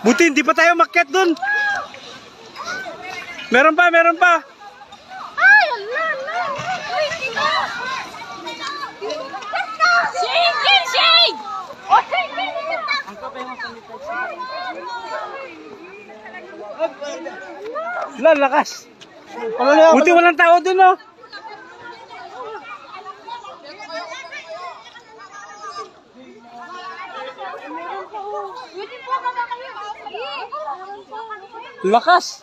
Buti hindi pa tayo makyat dun. Meron pa, meron pa. Ay, ala. Uy, dito. Shake, shake. Oh, shake. Lakas. Buti walang tao dun, oh. Lakas.